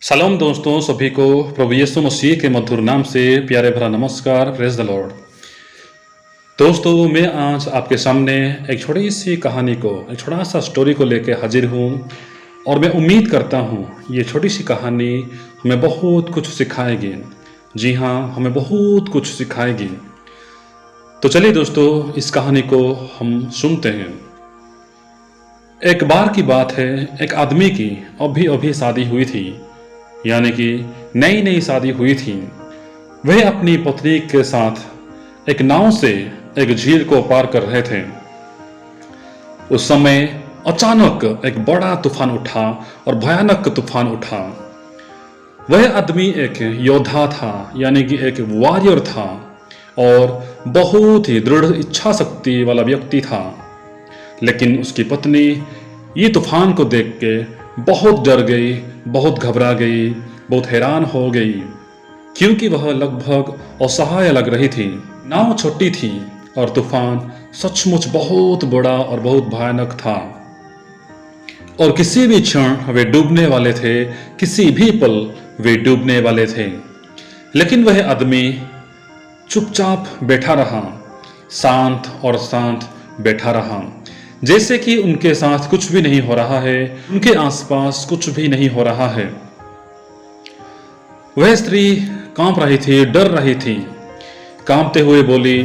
सलाम दोस्तों, सभी को प्रभु यीशु मसीह के मधुर नाम से प्यारे भरा नमस्कार। Praise the Lord. दोस्तों, मैं आज आपके सामने एक छोटी सी कहानी को, एक छोटा सा स्टोरी को लेकर हाजिर हूँ और मैं उम्मीद करता हूँ ये छोटी सी कहानी हमें बहुत कुछ सिखाएगी। जी हाँ, हमें बहुत कुछ सिखाएगी। तो चलिए दोस्तों, इस कहानी को हम सुनते हैं। एक बार की बात है, एक आदमी की अभी अभी शादी हुई थी, यानी कि नई नई शादी हुई थी। वह अपनी पत्नी के साथ एक नाव से एक झील को पार कर रहे थे। उस समय अचानक एक बड़ा तूफान उठा और भयानक तूफान उठा। वह आदमी एक योद्धा था, यानी कि एक वॉरियर था और बहुत ही दृढ़ इच्छा शक्ति वाला व्यक्ति था। लेकिन उसकी पत्नी ये तूफान को देख के बहुत डर गई, बहुत घबरा गई, बहुत हैरान हो गई, क्योंकि वह लगभग असहाय लग रही थी। नाव छोटी थी और तूफान सचमुच बहुत बड़ा और बहुत भयानक था और किसी भी क्षण वे डूबने वाले थे, किसी भी पल वे डूबने वाले थे। लेकिन वह आदमी चुपचाप बैठा रहा, शांत और शांत बैठा रहा, जैसे कि उनके साथ कुछ भी नहीं हो रहा है, उनके आसपास कुछ भी नहीं हो रहा है। वह स्त्री कांप रही थी, डर रही थी। कांपते हुए बोली,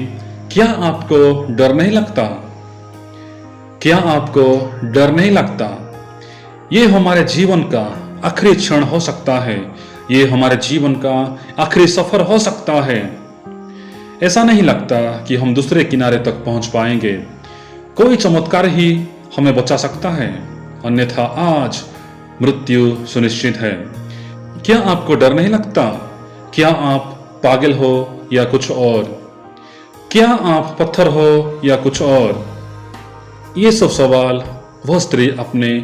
क्या आपको डर नहीं लगता? क्या आपको डर नहीं लगता? ये हमारे जीवन का आखिरी क्षण हो सकता है, ये हमारे जीवन का आखिरी सफर हो सकता है। ऐसा नहीं लगता कि हम दूसरे किनारे तक पहुंच पाएंगे। कोई चमत्कार ही हमें बचा सकता है, अन्यथा आज मृत्यु सुनिश्चित है। क्या आपको डर नहीं लगता? क्या आप पागल हो या कुछ और? क्या आप पत्थर हो या कुछ और? ये सब सवाल वह स्त्री अपने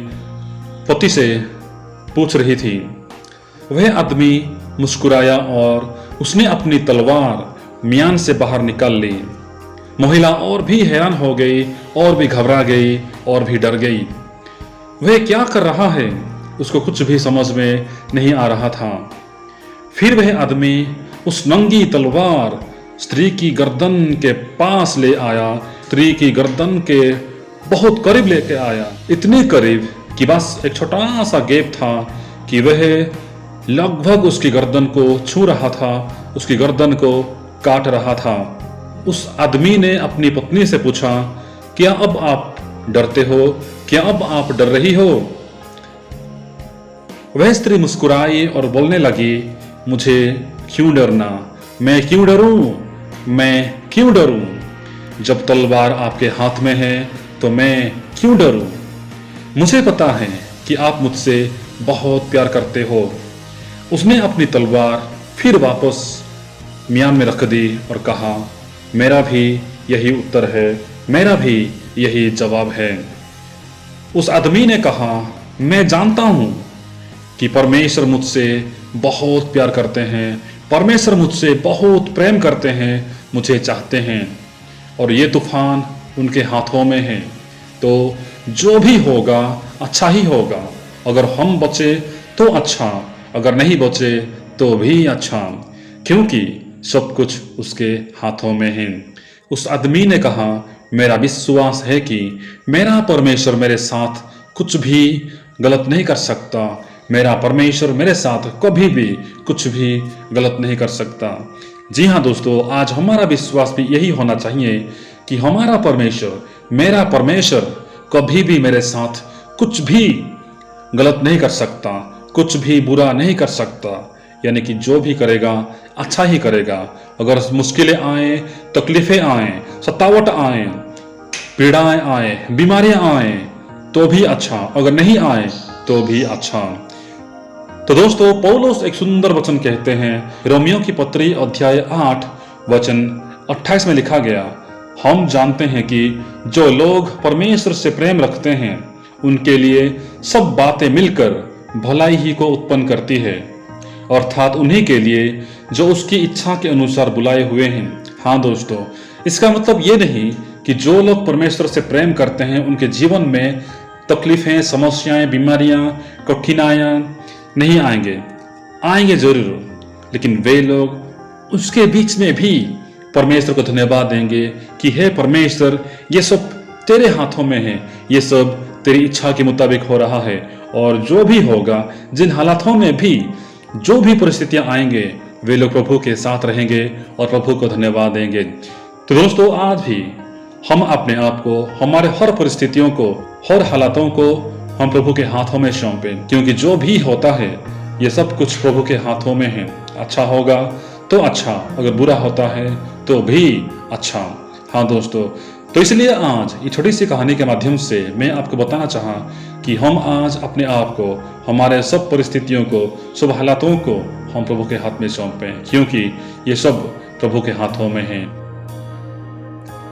पति से पूछ रही थी। वह आदमी मुस्कुराया और उसने अपनी तलवार म्यान से बाहर निकाल ली। महिला और भी हैरान हो गई, और भी घबरा गई, और भी डर गई। वह क्या कर रहा है, उसको कुछ भी समझ में नहीं आ रहा था। फिर वह आदमी उस नंगी तलवार स्त्री की गर्दन के पास ले आया, स्त्री की गर्दन के बहुत करीब लेके आया, इतने करीब कि बस एक छोटा सा गैप था कि वह लगभग उसकी गर्दन को छू रहा था, उसकी गर्दन को काट रहा था। उस आदमी ने अपनी पत्नी से पूछा, क्या अब आप डरते हो? क्या अब आप डर रही हो? वह स्त्री मुस्कुराई और बोलने लगी, मुझे क्यों डरना? मैं क्यों डरूं? मैं क्यों डरूं? जब तलवार आपके हाथ में है तो मैं क्यों डरूं? मुझे पता है कि आप मुझसे बहुत प्यार करते हो। उसने अपनी तलवार फिर वापस म्यान में रख दी और कहा, मेरा भी यही उत्तर है, मेरा भी यही जवाब है। उस आदमी ने कहा, मैं जानता हूं कि परमेश्वर मुझसे बहुत प्यार करते हैं, परमेश्वर मुझसे बहुत प्रेम करते हैं, मुझे चाहते हैं, और ये तूफान उनके हाथों में है। तो जो भी होगा अच्छा ही होगा। अगर हम बचे तो अच्छा, अगर नहीं बचे तो भी अच्छा, क्योंकि सब कुछ उसके हाथों में है। उस आदमी ने कहा, मेरा विश्वास है कि मेरा परमेश्वर मेरे साथ कुछ भी गलत नहीं कर सकता। मेरा परमेश्वर मेरे साथ कभी भी कुछ भी गलत नहीं कर सकता। जी हाँ दोस्तों, आज हमारा विश्वास भी यही होना चाहिए कि हमारा परमेश्वर, मेरा परमेश्वर कभी भी मेरे साथ कुछ भी गलत नहीं कर सकता, कुछ भी बुरा नहीं कर सकता। यानी कि जो भी करेगा अच्छा ही करेगा। अगर मुश्किलें आए, तकलीफें आए, सतावट आए, पीड़ाएं आए, बीमारियां आए तो भी अच्छा, अगर नहीं आए तो भी अच्छा। तो दोस्तों, पौलुस एक सुंदर वचन कहते हैं, रोमियो की पत्री अध्याय 8 वचन 28 में लिखा गया, हम जानते हैं कि जो लोग परमेश्वर से प्रेम रखते हैं उनके लिए सब बातें मिलकर भलाई ही को उत्पन्न करती है, अर्थात उन्हीं के लिए जो उसकी इच्छा के अनुसार बुलाए हुए हैं। हाँ दोस्तों, इसका मतलब ये नहीं कि जो लोग परमेश्वर से प्रेम करते हैं उनके जीवन में तकलीफें, समस्याएं, बीमारियां, कठिनाइयां नहीं आएंगे। आएंगे जरूर, लेकिन वे लोग उसके बीच में भी परमेश्वर को धन्यवाद देंगे कि हे परमेश्वर, ये सब तेरे हाथों में है, ये सब तेरी इच्छा के मुताबिक हो रहा है, और जो भी होगा, जिन हालातों में भी जो भी परिस्थितियां आएंगे, वे लोग प्रभु के साथ रहेंगे और प्रभु को धन्यवाद देंगे। तो दोस्तों, आज भी हम अपने आप को, हमारे हर परिस्थितियों को, हर हालातों को हम प्रभु के हाथों में सौंपें, क्योंकि जो भी होता है ये सब कुछ प्रभु के हाथों में है। अच्छा होगा तो अच्छा, अगर बुरा होता है तो भी अच्छा। हाँ दोस्तों, तो इसलिए आज ये छोटी सी कहानी के माध्यम से मैं आपको बताना चाहा कि हम आज अपने आप को, हमारे सब परिस्थितियों को, सब हालातों को हम प्रभु के हाथ में सौंपें, क्योंकि ये सब प्रभु के हाथों में है।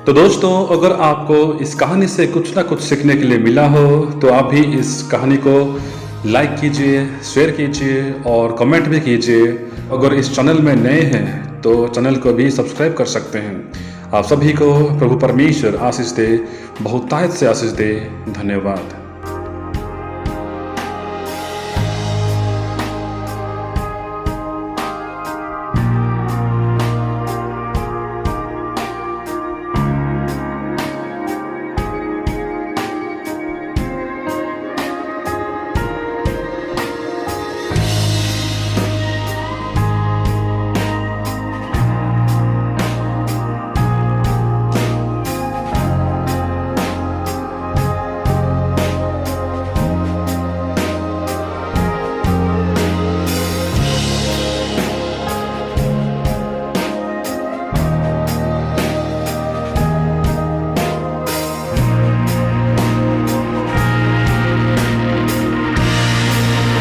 तो दोस्तों, अगर आपको इस कहानी से कुछ ना कुछ सीखने के लिए मिला हो तो आप भी इस कहानी को लाइक कीजिए, शेयर कीजिए और कमेंट भी कीजिए। अगर इस चैनल में नए हैं तो चैनल को भी सब्सक्राइब कर सकते हैं। आप सभी को प्रभु परमेश्वर आशीष दे, बहुतायत से आशीष दे। धन्यवाद।